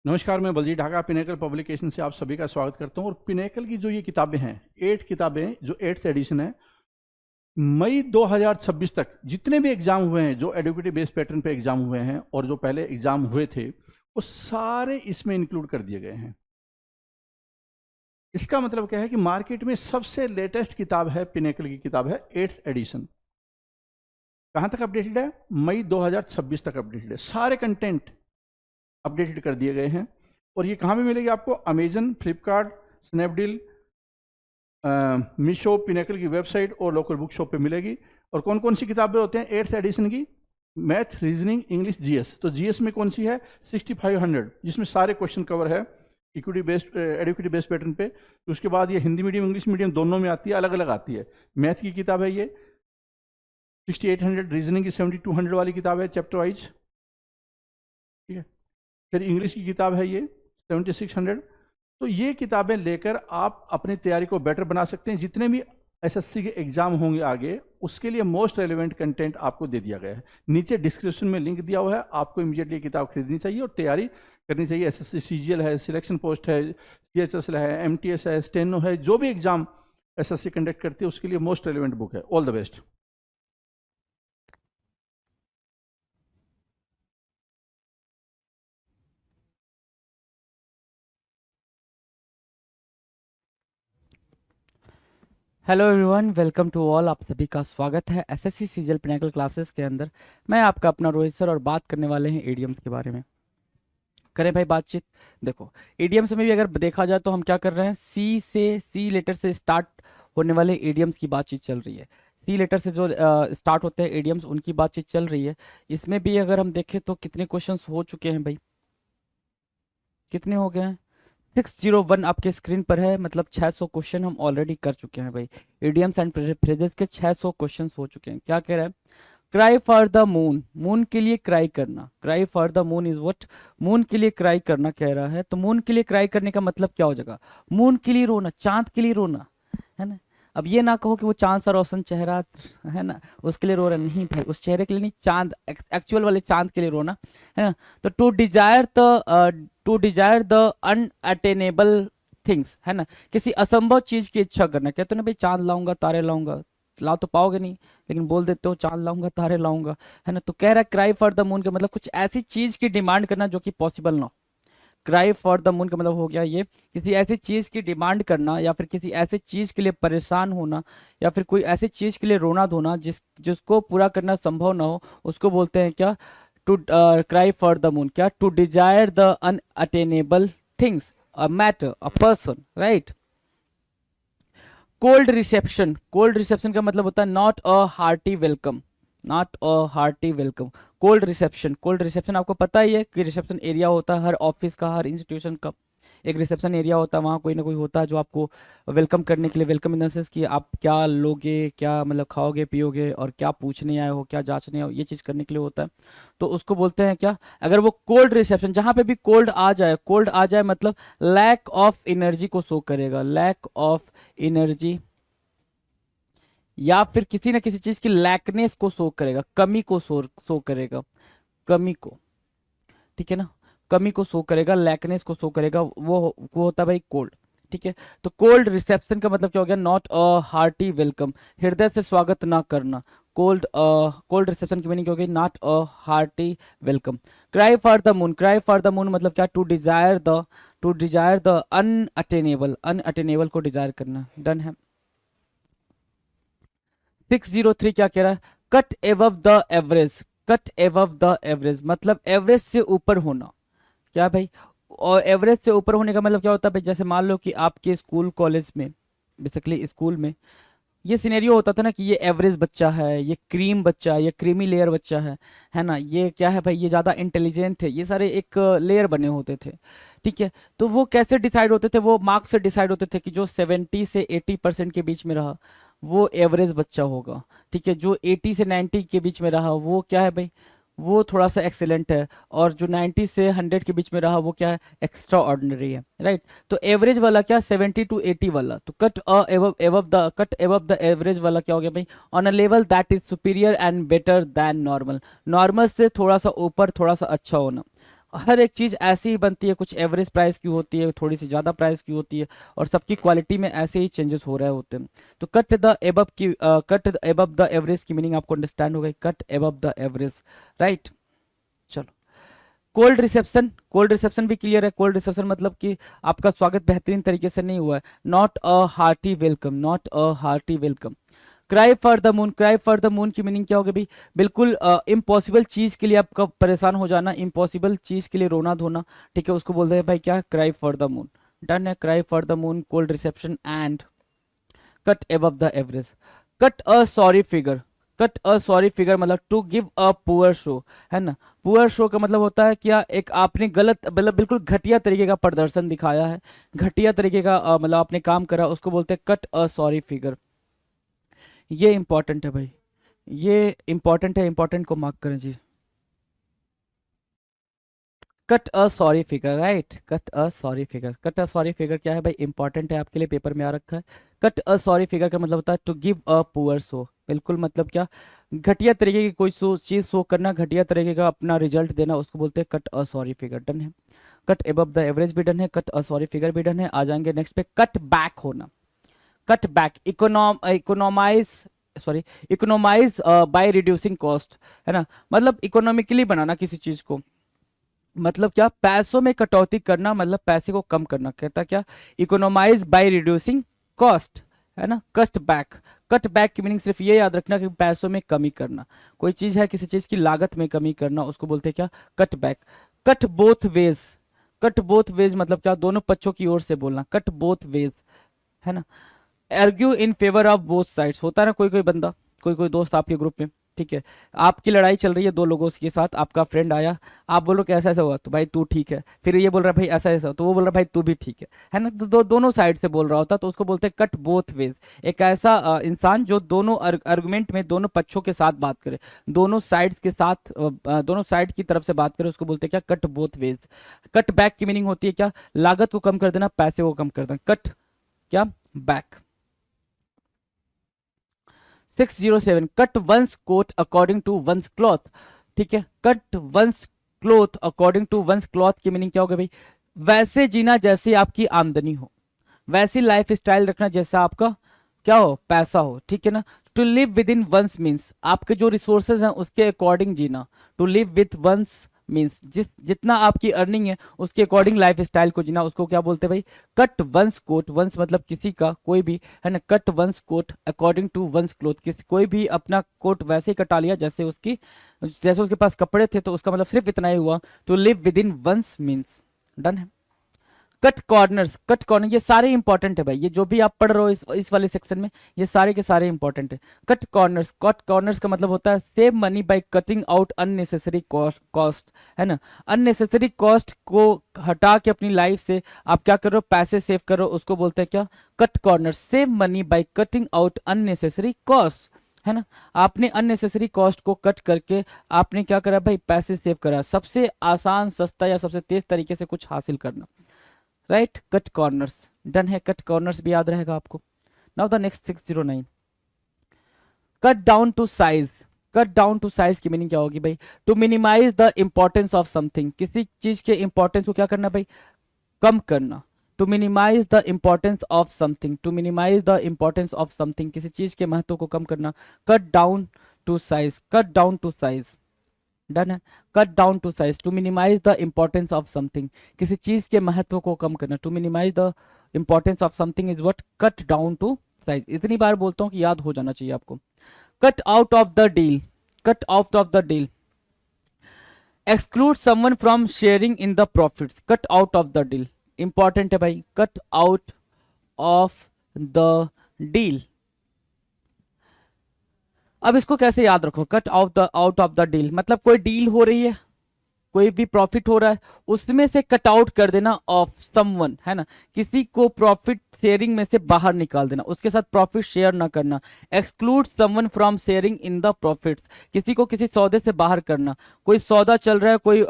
नमस्कार, मैं Baljeet Dhaka pinnacle publication से आप सभी का स्वागत करता हूं। और पिनेकल की जो ये किताबें हैं, 8 किताबें, जो 8th एडिशन है, मई 2026 तक जितने भी एग्जाम हुए हैं, जो एडुकेटिव बेस्ड पैटर्न पे एग्जाम हुए हैं और जो पहले एग्जाम हुए थे, वो सारे इसमें इंक्लूड कर दिए गए हैं। इसका मतलब क्या है कि मार्केट में सबसे लेटेस्ट किताब है, पिनेकल की किताब है 8th एडिशन। कहां तक अपडेटेड है? मई 2026 तक अपडेटेड है। सारे कंटेंट अपडेटेड कर दिए गए हैं। और ये कहाँ भी मिलेगी आपको? Amazon, Flipkart, Snapdeal, Meesho, pinnacle की वेबसाइट और लोकल बुक शॉप पे मिलेगी। और कौन कौन सी किताबें होते हैं 8th एडिशन की? Math, reasoning, English, GS. तो जीएस में कौन सी है? 6500, जिसमें सारे क्वेश्चन कवर है equity based, educative based pattern पे। उसके बाद ये हिंदी मीडियम, इंग्लिश मीडियम दोनों में आती है, अलग अलग आती है। मैथ की किताब है ये 6800, रीजनिंग की 7200 वाली किताब है चैप्टर वाइज, ठीक है। फिर इंग्लिश की किताब है ये 7600। तो ये किताबें लेकर आप अपनी तैयारी को बेटर बना सकते हैं। जितने भी एसएससी के एग्जाम होंगे आगे, उसके लिए मोस्ट रेलेवेंट कंटेंट आपको दे दिया गया है। नीचे डिस्क्रिप्शन में लिंक दिया हुआ है, आपको इमीडिएटली किताब खरीदनी चाहिए और तैयारी करनी चाहिए। एसएससी सीजीएल है, सिलेक्शन पोस्ट है, सीएचएसएल है, एमटीएस है, स्टेनो है, जो भी एग्जाम एसएससी कंडक्ट करती है उसके लिए मोस्ट रेलेवेंट बुक है। All the best. Hello everyone, welcome to all. आप सभी का स्वागत है एसएससी सीजीएल पिनेकल क्लासेस के अंदर। मैं आपका अपना रोहित सर और बात करने वाले हैं एडीएम्स के बारे में। करें भाई बातचीत। देखो, एडीएम्स में भी अगर देखा जाए तो हम क्या कर रहे हैं, सी लेटर से स्टार्ट होने वाले एडीएम्स की बातचीत चल रही है। सी लेटर से जो स्टार्ट होते हैं एडीएम्स, उनकी बातचीत चल रही है। इसमें भी अगर हम देखें तो कितने क्वेश्चंस हो चुके हैं भाई? कितने हो गए हैं? 601 आपके स्क्रीन पर है, मतलब 600 क्वेश्चन हम ऑलरेडी कर चुके हैं भाई। इडियम्स एंड फ्रेजेस के 600 क्वेश्चन हो चुके हैं। क्या कह रहा है? Cry for the moon, moon के लिए क्राई करना। Cry for the moon is what? Moon के लिए क्राई करना कह रहा है। तो मून के लिए क्राई करने का मतलब क्या हो जाएगा? मून के लिए रोना, चांद के लिए रोना, है ना। अब ये ना कहो कि वो चांद सा रोशन चेहरा है ना, उसके लिए रो रहा नहीं भाई, उस चेहरे के लिए नहीं, चांद एक्चुअल वाले चांद के लिए रोना, है ना। तो to desire the unattainable things, है ना, किसी असंभव चीज की इच्छा करना। कहते हो ना भाई, चांद लाऊंगा तारे लाऊंगा, ला तो पाओगे नहीं, लेकिन बोल देते हो चांद लाऊंगा तारे लाऊंगा, है ना। तो कह रहा है क्राई फॉर द मून का मतलब कुछ ऐसी चीज की डिमांड करना जो कि पॉसिबल ना हो। क्राई फॉर द मून का मतलब हो गया ये, किसी ऐसी चीज की डिमांड करना, या फिर किसी ऐसी चीज के लिए परेशान होना, या फिर कोई ऐसी चीज के लिए रोना धोना जिसको पूरा करना संभव ना हो, उसको बोलते हैं क्या? To cry for the moon. क्या? To desire the unattainable things, a matter, a person, right. Cold reception, cold reception का मतलब होता है not a hearty welcome, not a hearty welcome. Cold reception, cold reception आपको पता ही है कि reception area होता है हर ऑफिस का, हर इंस्टीट्यूशन का एक रिसेप्शन एरिया होता है। वहाँ कोई ना कोई होता है जो आपको वेलकम करने के लिए, वेलकम इन द सेंस कि आप क्या लोगे, क्या मतलब खाओगे पियोगे, और क्या पूछने आए हो, क्या जांचने आए हो, ये चीज़ करने के लिए होता है। तो उसको बोलते हैं क्या? अगर वो कोल्ड रिसेप्शन, जहाँ पे भी कोल्ड आ जाए, कोल्ड आ जाए मतलब लैक ऑफ एनर्जी को शो करेगा, लैक ऑफ एनर्जी, या फिर किसी ना किसी चीज की लैकनेस को शो करेगा, कमी को शो करेगा, कमी को, ठीक है ना, कमी को शो करेगा, लैकनेस को शो करेगा, वो होता है भाई कोल्ड। ठीक है। तो कोल्ड रिसेप्शन का मतलब क्या हो गया? नॉट अ हार्टी वेलकम, हृदय से स्वागत ना करना। कोल्ड रिसेप्शन की मीनिंग क्या हो गई? Not a hearty welcome. Cry for the moon, cry for the moon मतलब क्या? To desire the unattainable, unattainable को डिजायर करना। डन है। 603 क्या कह रहा है? Cut above the average, cut above the average मतलब एवरेज से ऊपर होना। क्या भाई? और एवरेज से ऊपर होने का मतलब क्या होता है भाई? जैसे मान लो कि आपके स्कूल कॉलेज में, बेसिकली स्कूल में ये सिनेरियो होता था ना कि ये एवरेज बच्चा है, ये क्रीम बच्चा है, ये क्रीमी लेयर बच्चा है ना, ये क्या है भाई, ये ज़्यादा इंटेलिजेंट है, ये सारे एक लेयर बने होते थे। ठीक है। तो वो कैसे डिसाइड होते थे? वो मार्क्स से डिसाइड होते थे कि जो 70 से 80% के बीच में रहा वो एवरेज बच्चा होगा। ठीक है। जो 80 से 90 के बीच में रहा वो क्या है भाई? वो थोड़ा सा एक्सेलेंट है। और जो 90 से 100 के बीच में रहा वो क्या है? एक्स्ट्रा ऑर्डिनरी है, राइट। तो एवरेज वाला क्या? 70 to 80 वाला। तो कट एवब द एवरेज वाला क्या हो गया भाई? On a level that is superior and better than normal, normal से थोड़ा सा ऊपर, थोड़ा सा अच्छा होना। हर एक चीज ऐसी ही बनती है, कुछ एवरेज प्राइस की होती है, थोड़ी सी ज्यादा प्राइस की होती है, और सबकी क्वालिटी में ऐसे ही चेंजेस हो रहे होते हैं। तो कट द एबव की कट एबव द एवरेज की मीनिंग आपको अंडरस्टैंड हो गई, cut above the average, right. चलो, कोल्ड रिसेप्शन, कोल्ड रिसेप्शन भी क्लियर है। कोल्ड रिसेप्शन मतलब कि आपका स्वागत बेहतरीन तरीके से नहीं हुआ है, not a hearty welcome, not a hearty welcome. Cry for the moon, cry for the moon की मीनिंग क्या होगी भाई, बिल्कुल इम्पॉसिबल चीज के लिए आपका परेशान हो जाना, इम्पॉसिबल चीज के लिए रोना धोना, ठीक है, उसको बोलते हैं भाई क्या, cry for the moon. Done है, cry for the moon, cold reception and cut above the average. Cut a sorry figure, cut a sorry figure मतलब to give a poor show, है ना। पुअर शो का मतलब होता है क्या, एक आपने गलत मतलब बिल्कुल घटिया तरीके का प्रदर्शन दिखाया है, घटिया तरीके का मतलब आपने काम करा, उसको बोलते हैं कट अ सॉरी फिगर। ये इंपॉर्टेंट है भाई, ये इंपॉर्टेंट है, इंपॉर्टेंट को मार्क करें जी। Cut a sorry figure, right, cut a sorry figure, cut a sorry figure क्या है भाई, इंपॉर्टेंट है आपके लिए, पेपर में आ रखा है। कट अ सॉरी फिगर का मतलब होता है to give a poor show, बिल्कुल मतलब क्या, घटिया तरीके की कोई चीज शो करना, घटिया तरीके का अपना रिजल्ट देना, उसको बोलते हैं cut a sorry figure. Done है, कट एबव द एवरेज भी डन है, कट अ सॉरी फिगर भी डन है। आ जाएंगे नेक्स्ट पे, कट बैक होना। Cut back, economise, sorry, economise by reducing cost, है ना, मतलब इकोनॉमिकली बनाना किसी चीज को, मतलब क्या, पैसों में कटौती करना, मतलब पैसे को कम करना, कहता क्या, इकोनॉमाइज बाय रिड्यूसिंग कॉस्ट, है ना। कट बैक, कट बैक की मीनिंग सिर्फ ये याद रखना कि पैसों में कमी करना, कोई चीज है किसी चीज की लागत में कमी करना, उसको बोलते हैं क्या, cut back. Cut both ways, cut both veg मतलब क्या, दोनों पक्षों की ओर से बोलना, कट बोथ वेज, है ना। Argue in favour of both sides, होता है ना कोई कोई बंदा, कोई कोई दोस्त आपके ग्रुप में, ठीक है, आपकी लड़ाई चल रही है दो लोगों के साथ, आपका फ्रेंड आया, आप बोलो कि ऐसा ऐसा हुआ, तो भाई तू ठीक है, फिर ये बोल रहा है भाई ऐसा ऐसा, तो वो बोल रहा है भाई तू भी ठीक है ना, तो दोनों साइड से बोल रहा होता, तो उसको बोलते हैं कट बोथ वेज। एक ऐसा इंसान जो दोनों आर्गुमेंट में दोनों पक्षों के साथ बात करे, दोनों साइड्स के साथ दोनों साइड की तरफ से बात करे, उसको बोलते हैं क्या, cut both ways. Cut back की मीनिंग होती है क्या, लागत को कम कर देना, पैसे को कम कर देना, कट क्या, back. 607, cut one's coat according to one's cloth, ठीक है, cut one's cloth according to one's cloth की मीनिंग क्या होगा भाई, वैसे जीना जैसे आपकी आमदनी हो, वैसी लाइफ स्टाइल रखना जैसा आपका क्या हो, पैसा हो, ठीक है ना। To live within one's means आपके जो रिसोर्सेज हैं उसके अकॉर्डिंग जीना, to live with one's means जितना आपकी अर्निंग है उसके अकॉर्डिंग लाइफ स्टाइल को जीना, उसको क्या बोलते हैं भाई, कट वंस कोट, वंस मतलब किसी का, कोई भी, है ना, cut one's coat according to one's cloth, किसी कोई भी अपना कोट वैसे ही कटा लिया जैसे उसकी, जैसे उसके पास कपड़े थे, तो उसका मतलब सिर्फ इतना ही हुआ, to live within one's means. Done है। कट कॉर्नर्स, कट कॉर्नर, ये सारे इंपॉर्टेंट है भाई, ये जो भी आप पढ़ रहे हो इस वाले सेक्शन में, ये सारे के सारे इंपॉर्टेंट है। कट कॉर्नर्स, कट कॉर्नर्स का मतलब होता है save money by cutting out unnecessary cost, है ना, अननेसेसरी कॉस्ट को हटा के अपनी लाइफ से आप क्या कर रहे हो, पैसे सेव कर रहे हो, उसको बोलते हैं क्या, cut corner. Save money by cutting out unnecessary cost, है ना, आपने अननेसेसरी कॉस्ट को कट करके आपने क्या करा भाई, पैसे सेव करा, सबसे आसान, सस्ता या सबसे तेज तरीके से कुछ हासिल करना, राइट, कट कॉर्नर्स। डन है, कट कॉर्नर्स भी याद रहेगा आपको। Now the next 609, cut down to size, cut down to size की मीनिंग क्या होगी भाई, to minimise the importance of something, किसी चीज के इंपॉर्टेंस को क्या करना भाई, कम करना, to minimise the importance of something, to minimise the importance of something, किसी चीज के महत्व को कम करना, cut down to size, cut down to size. Done है, cut down to size, to minimise the importance of something, किसी चीज के महत्व को कम करना, to minimise the importance of something is what, cut down to size. इतनी बार बोलता हूँ कि याद हो जाना चाहिए आपको। Cut out of the deal, cut out of the deal, exclude someone from sharing in the profits, cut out of the deal, important है भाई, cut out of the deal. अब इसको कैसे याद रखो, cut out of the deal मतलब कोई deal हो रही है, कोई भी प्रॉफिट हो रहा है, उसमें से कट आउट कर देना ऑफ समवन, है ना, किसी को प्रॉफिट शेयरिंग में से बाहर निकाल देना, उसके साथ प्रॉफिट शेयर ना करना। Exclude someone from sharing in the profits, किसी को किसी सौदे से बाहर करना, कोई सौदा चल रहा है, कोई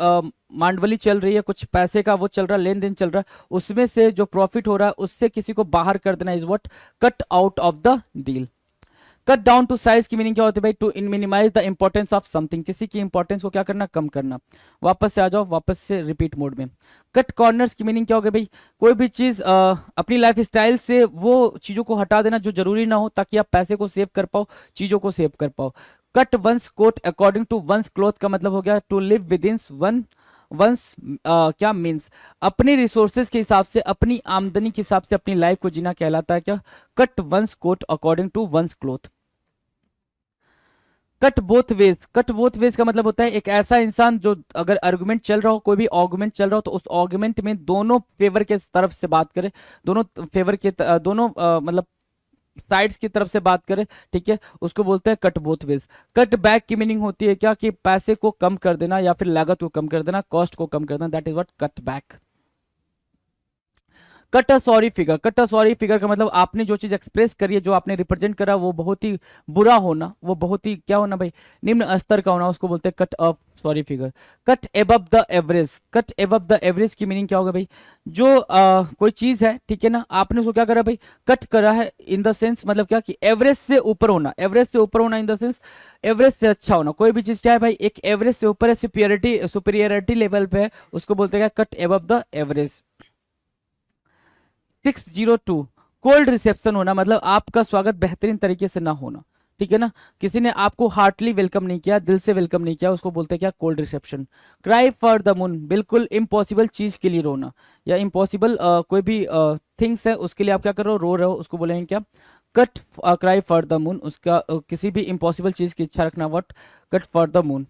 मांडवली चल रही है, कुछ पैसे का वो चल रहा है, लेन देन चल रहा है, उसमें से जो प्रॉफिट हो रहा है उससे किसी को बाहर कर देना is what, cut out of the deal. Cut down to size की मीनिंग क्या होती है भाई? To minimise the importance of something, किसी की इंपॉर्टेंस को क्या करना? कम करना। वापस से आ जाओ, वापस से रिपीट मोड में। कट कॉर्नर्स की मीनिंग क्या होगी भाई? कोई भी चीज अपनी लाइफ स्टाइल से वो चीजों को हटा देना जो जरूरी ना हो, ताकि आप पैसे को सेव कर पाओ, चीजों को सेव कर पाओ। Cut one's coat according to one's cloth का मतलब हो गया to live within one one's, क्या मीन्स? अपने रिसोर्सेज के हिसाब से, अपनी आमदनी के हिसाब से अपनी लाइफ को जीना कहलाता है क्या? Cut one's coat according to one's cloth. Cut both ways, cut both ways का मतलब होता है एक ऐसा इंसान जो अगर आर्गुमेंट चल रहा हो, कोई भी आर्गुमेंट चल रहा हो, तो उस आर्गुमेंट में दोनों फेवर के तरफ से बात करे, दोनों फेवर के दोनों मतलब साइड्स की तरफ से बात करे, ठीक है, उसको बोलते हैं cut both ways. Cut back की मीनिंग होती है क्या? कि पैसे को कम कर देना या फिर लागत को कम कर देना, कॉस्ट को कम कर देना, that is what cut back. Cut a sorry figure, cut a sorry figure का मतलब आपने जो चीज एक्सप्रेस करी है, जो आपने रिप्रेजेंट करा, वो बहुत ही बुरा होना, वो बहुत ही क्या होना भाई? निम्न स्तर का होना, उसको बोलते हैं cut a sorry figure. Cut above the average, cut above the average की मीनिंग क्या होगा भाई? जो कोई चीज है, ठीक है ना, आपने उसको क्या करा भाई? कट करा है, इन द सेंस मतलब क्या कि एवरेज से ऊपर होना, एवरेज से ऊपर होना इन द सेंस एवरेज से अच्छा होना। कोई भी चीज क्या है भाई? एक एवरेज से ऊपर है, सुपीरियरिटी लेवल पे है, उसको बोलते हैं cut above the average. 602, cold reception होना, मतलब आपका स्वागत बेहतरीन तरीके से ना होना, ठीक है ना, किसी ने आपको हार्टली वेलकम नहीं किया, दिल से वेलकम नहीं किया, उसको बोलते हैं क्या? Cold reception. Cry for the moon, बिल्कुल इम्पॉसिबल चीज के लिए रोना, या इम्पॉसिबल कोई भी थिंग्स है उसके लिए आप क्या कर रहे हो? रो रहे हो, उसको बोलेंगे क्या? Cut cry for the moon. उसका किसी भी इम्पॉसिबल चीज की इच्छा रखना, what? Cut for the moon.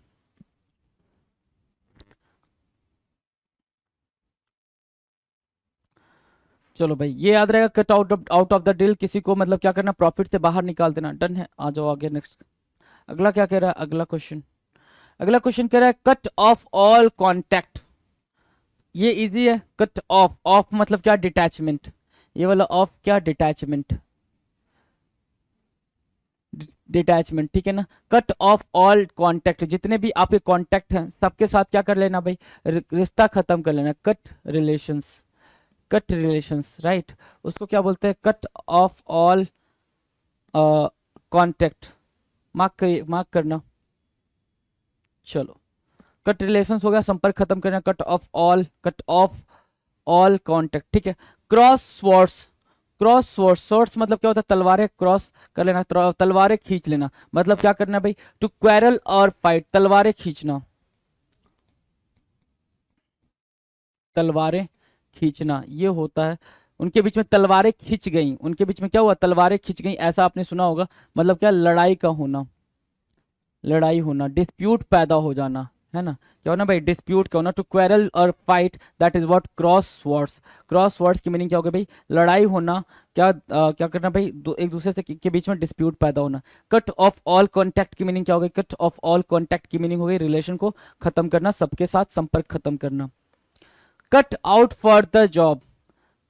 चलो भाई, ये याद रहेगा, cut out of the deal, किसी को मतलब क्या करना? प्रॉफिट से बाहर निकाल देना। डन है, आ जाओ आगे नेक्स्ट। अगला क्या कह रहा है? अगला क्वेश्चन, अगला क्वेश्चन कह रहा है कट ऑफ ऑल कांटेक्ट। ये इजी है। कट ऑफ, ऑफ मतलब क्या? डिटैचमेंट। ये वाला ऑफ क्या? डिटैचमेंट, डिटैचमेंट, ठीक है ना। कट ऑफ ऑल कांटेक्ट, जितने भी आपके कांटेक्ट हैं सबके साथ क्या कर लेना भाई? रिश्ता खत्म कर लेना। Cut relations, cut relations, right. उसको क्या बोलते हैं? Cut off all contact. Mark करिए, मार्क करना। चलो, कट रिलेशंस हो गया, संपर्क खत्म करना। Cut off all, cut off all contact, ठीक है। Cross swords, cross swords, swords मतलब क्या होता है? तलवारें क्रॉस कर लेना, तलवारें खींच लेना, मतलब क्या करना भाई? टू क्वेरल और फाइट, तलवारें खींचना, तलवारें खींचना, ये होता है। उनके बीच में तलवारें खिंच गई, उनके बीच में क्या हुआ? तलवारें खिंच गई, ऐसा आपने सुना होगा। मतलब क्या? लड़ाई का होना, लड़ाई होना, डिस्प्यूट पैदा हो जाना, है ना। क्या होना भाई? डिस्प्यूट का होना। टू क्वेरल और fight, that is what cross swords. Cross swords की मीनिंग क्या होगी भाई? लड़ाई होना। क्या क्या करना भाई? एक दूसरे से के बीच में डिस्प्यूट पैदा होना। कट ऑफ ऑल कॉन्टैक्ट की मीनिंग क्या होगी? कट ऑफ ऑल कॉन्टैक्ट की मीनिंग हो गई रिलेशन को खत्म करना, सबके साथ संपर्क खत्म करना। Cut out for the job,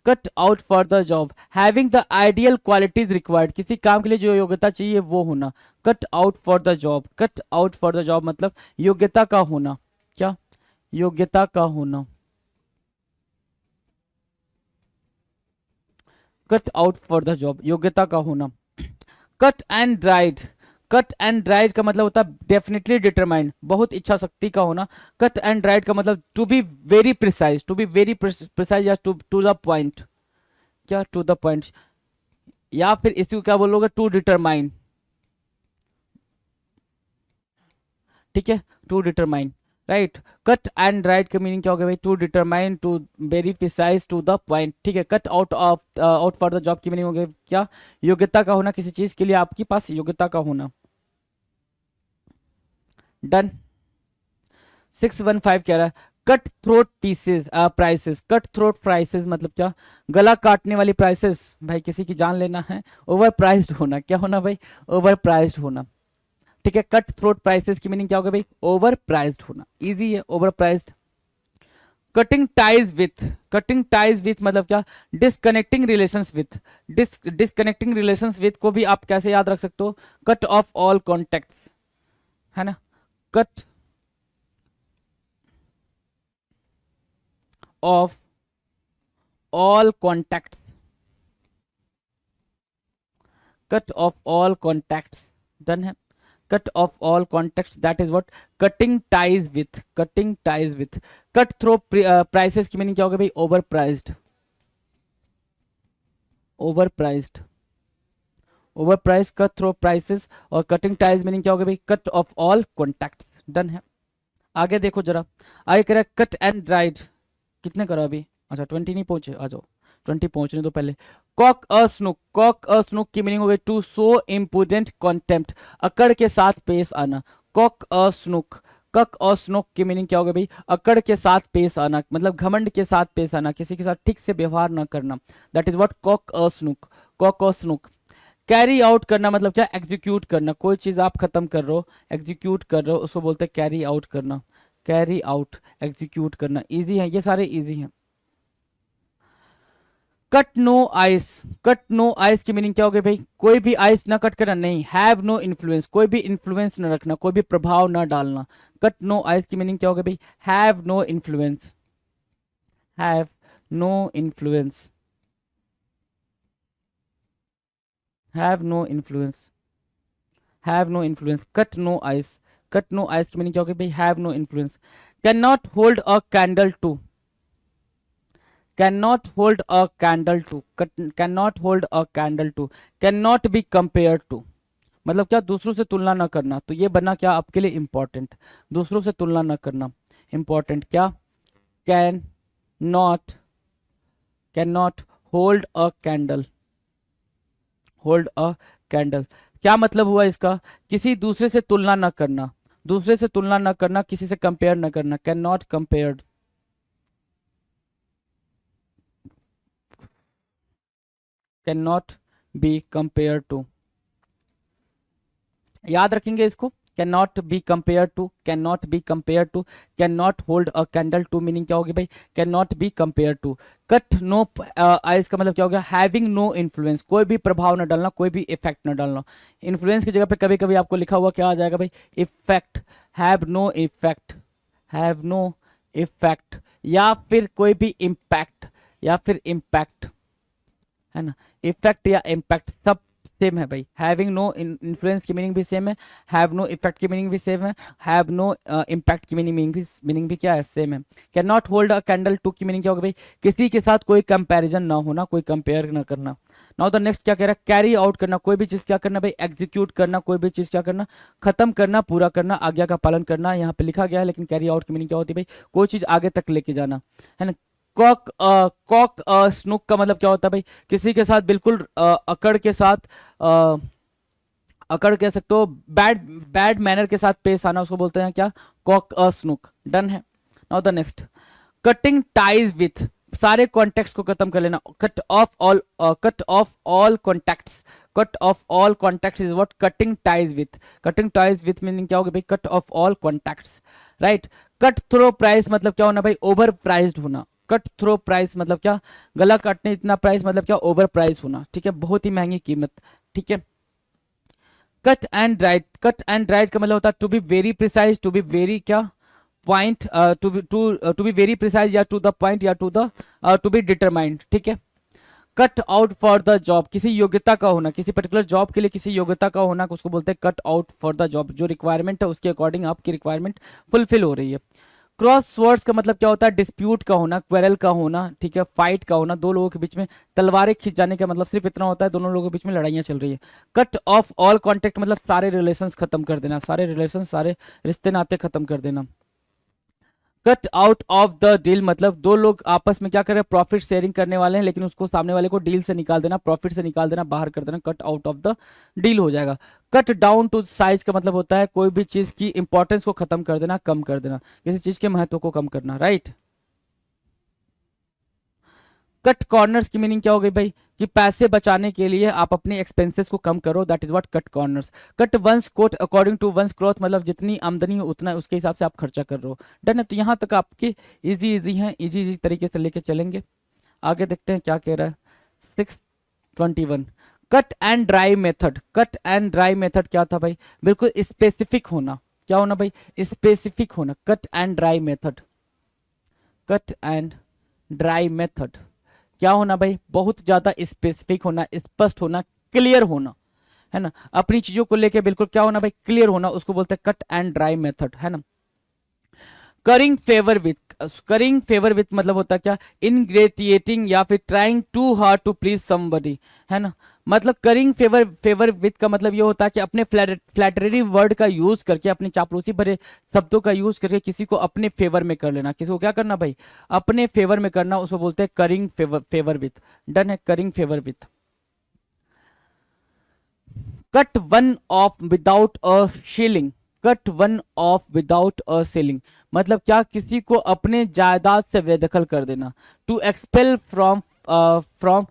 cut out for the job, having the ideal qualities required, किसी काम के लिए जो योग्यता चाहिए वो होना। Cut out for the job, cut out for the job मतलब योग्यता का होना। क्या? योग्यता का होना। Cut out for the job, योग्यता का होना। Cut and dried, cut and dried का मतलब होता है डेफिनेटली डिटरमाइंड, बहुत इच्छा शक्ति का होना। कट एंड ड्राइड का मतलब to be very precise, to be very precise या टू द पॉइंट। क्या? टू द पॉइंट, या फिर इसको क्या बोलोगे? टू डिटरमाइन, ठीक है, to determine, right. Cut and right का मीनिंग क्या हो गया भाई? To determine, to very precise, to the point, ठीक है। Cut out of out for the job की मीनिंग हो गया क्या? योग्यता का होना, किसी चीज के लिए आपके पास योग्यता का होना। डन। 615 कह रहा है cut throat pieces prices, cut throat prices मतलब क्या? गला काटने वाली प्राइसेस, भाई किसी की जान लेना है। ओवर प्राइस्ड होना, क्या होना भाई? ओवर प्राइस्ड होना, ठीक है। कट थ्रोट प्राइसेस की मीनिंग क्या होगा भाई? ओवर प्राइस्ड होना, इजी है, over priced. Cutting ties with, cutting ties with मतलब क्या? Disconnecting relations with, disconnecting relations with को भी आप कैसे याद रख सकते हो? कट ऑफ ऑल कॉन्टेक्ट्स, है ना। Cut off all contacts, cut off all contacts, done है। Cut off all contacts that is what, cutting ties with, cutting ties with. Cut throat prices की मीनिंग क्या होगा भाई, over priced, over priced, over price, cut throat prices. और cutting ties meaning क्या होगा भाई, cut off all contacts, done है। आगे देखो जरा, आगे कह रहा है कट एंड ड्राइड, कितने करो अभी, अच्छा 20 नहीं पहुंचे, आ जाओ 20 पहुंचने तो पहले। Kock a snook, Kock a Snook की मीनिंग हो गई टू सो इम्पोर्टेंट कॉन्टेम्प्ट, अकड़ के साथ पेश आना। कॉक अ स्नूक, कक और स्नोक की मीनिंग क्या होगा भाई, अकड़ के साथ पेश आना, मतलब घमंड के साथ पेश आना, किसी के साथ ठीक से व्यवहार ना करना, that is what cock a snook, cock और स्नूक। कैरी आउट करना मतलब क्या, एग्जीक्यूट करना, कोई चीज आप खत्म कर रहे हो, एग्जीक्यूट कर रहे हो, उसको बोलते हैं कैरी आउट करना, कैरी आउट, एग्जीक्यूट करना। इजी है ये सारे, इजी हैं। Cut no ice, cut no ice की मीनिंग क्या होगी भाई, कोई भी आइस ना कट करना, नहीं। हैव नो इन्फ्लुएंस, कोई भी इन्फ्लुएंस ना रखना, कोई भी प्रभाव ना डालना। कट नो आइस की मीनिंग क्या होगी भाई, have no influence, have no influence, have no influence, have no influence. Cut no ice, cut no ice की मीनिंग क्या होगी भाई, have no influence. Can not hold a candle to, cannot hold a candle to, cannot hold a candle to, cannot be compared to, मतलब क्या, दूसरों से तुलना ना करना। तो ये बनना क्या आपके लिए इंपॉर्टेंट, दूसरों से तुलना ना करना, इंपॉर्टेंट क्या, can not, can not hold a candle, hold a candle, क्या मतलब हुआ इसका, किसी दूसरे से तुलना ना करना, दूसरे से तुलना ना करना, किसी से कंपेयर ना करना, can not compared, can not be compare to, याद रखेंगे इसको, can not be compare to, can not be compare to, can not hold a candle to meaning क्या होगी भाई, can not be compare to. Cut no ice का मतलब क्या होगा, हैविंग नो इन्फ्लुएंस, कोई भी प्रभाव न डालना, कोई भी इफेक्ट न डालना। इन्फ्लुएंस की जगह पे कभी कभी आपको लिखा हुआ क्या आ जाएगा भाई, effect, have no effect, have no effect, या फिर कोई भी इम्पैक्ट, या फिर इम्पैक्ट, है ना। इफेक्ट या इम्पैक्ट सब सेम है भाई, हैविंग नो इन्फ्लुएंस की मीनिंग भी सेम है, हैव नो इफेक्ट की मीनिंग भी सेम है, हैव नो इम्पैक्ट की मीनिंग भी क्या है, सेम है। Can not hold a candle to की मीनिंग क्या होगा भाई, किसी के साथ कोई कंपैरिजन ना होना, कोई कंपेयर ना करना। नाउ द नेक्स्ट क्या कह रहा है, कैरी आउट करना, कोई भी चीज क्या करना भाई, एग्जीक्यूट करना, कोई भी चीज क्या करना, खत्म करना, पूरा करना, आज्ञा का पालन करना, यहाँ पे लिखा गया है, लेकिन कैरी आउट की मीनिंग क्या होती है भाई, कोई चीज आगे तक लेके जाना, है ना। कॉक, कॉक स्नूक का मतलब क्या होता है भाई, किसी के साथ बिल्कुल अकड़ के साथ, अ, अकड़ कह सकते हो, बैड बैड मैनर के साथ पेश आना, उसको बोलते हैं क्या, कॉक स्नूक, डन है। Now the next, cutting ties with, सारे कॉन्टेक्ट्स को खत्म कर लेना, cut off all, cut off all contacts, cut off all contacts is what, cutting ties with, cutting ties with meaning क्या होगी भाई, cut off all contacts, right. Cut throat price मतलब क्या होना भाई, ओवर प्राइस्ड होना, कट थ्रो प्राइस मतलब क्या, गला काटने इतना प्राइस मतलब क्या, ओवर प्राइस होना, ठीक है, बहुत ही महंगी कीमत, ठीक है। Cut and right, cut and right का मतलब होता है to be very precise, to be very क्या, point, to be very precise, या टू द पॉइंट, या टू बी डिटरमाइंड, ठीक है। Cut out for the job, किसी योग्यता का होना, किसी पर्टिकुलर जॉब के लिए किसी योग्यता का होना, उसको बोलते हैं cut out for the job, जो रिक्वायरमेंट है उसके अकॉर्डिंग आपकी रिक्वायरमेंट फुलफिल हो रही है। क्रॉस स्वर्ड्स का मतलब क्या होता है, डिस्प्यूट का होना, क्वेरल का होना, ठीक है, फाइट का होना, दो लोगों के बीच में तलवारें खींच जाने का मतलब सिर्फ इतना होता है, दोनों लोगों के बीच में लड़ाइयाँ चल रही है। कट ऑफ ऑल कॉन्टेक्ट मतलब सारे रिलेशंस खत्म कर देना, सारे रिलेशन, सारे रिश्ते नाते खत्म कर देना। Cut out of the deal मतलब दो लोग आपस में क्या कर रहे हैं, प्रॉफिट शेयरिंग करने वाले हैं, लेकिन उसको सामने वाले को डील से निकाल देना, प्रॉफिट से निकाल देना, बाहर कर देना, cut out of the deal हो जाएगा। कट डाउन टू साइज का मतलब होता है कोई भी चीज की इंपॉर्टेंस को खत्म कर देना, कम कर देना, किसी चीज के महत्व को कम करना, राइट। कट कॉर्नर्स की मीनिंग क्या हो गई भाई, कि पैसे बचाने के लिए आप अपने एक्सपेंसेस को कम करो, that is what cut corners. Cut one's coat according to one's growth मतलब जितनी आमदनी हो उतना उसके हिसाब से आप खर्चा कर रहे हो, डन है। तो यहाँ तक आपके इजी इजी हैं, इजी इजी तरीके से लेके चलेंगे। आगे देखते हैं क्या कह रहा है 621। Cut and dried method, cut and dried method क्या था भाई, बिल्कुल स्पेसिफिक होना, क्या होना भाई, स्पेसिफिक होना, cut and dried method, cut and dried method क्या होना भाई, बहुत ज्यादा स्पेसिफिक होना, स्पष्ट होना, क्लियर होना, है ना, अपनी चीजों को लेके बिल्कुल क्या होना भाई, क्लियर होना, उसको बोलते हैं कट एंड ड्राई मेथड, है ना। करिंग फेवर विथ मतलब होता है क्या, इनग्रेटिएटिंग या फिर trying to hard to please somebody, है ना। मतलब करिंग फेवर विथ का मतलब ये होता है कि अपने फ्लैटरी वर्ड का यूज करके, अपने चापलूसी भरे शब्दों का यूज करके किसी को अपने फेवर में कर लेना, किसी को क्या करना भाई, अपने फेवर में करना, उसको बोलते हैं करिंग फेवर विथ। डन है, currying favour with. Cut one off without a shilling, cut one off without a shilling मतलब क्या, किसी को अपने जायदाद से बेदखल कर देना। टू एक्सपेल फ्रॉम फ्रॉम